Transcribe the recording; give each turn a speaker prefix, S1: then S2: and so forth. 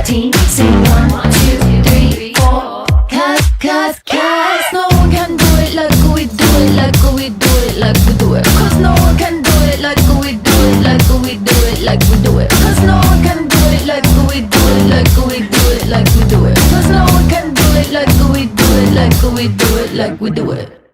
S1: team. Sing 1, 2, 3, 4. Cause no one can do it like we do it, like we do it, like we do it. Cause no one can do it like we do it, like we do it, like we do it. Cause no one can do it like we do it, like we do it, like we do it. Cause no one can do it like we do it, like we do it, like we do it.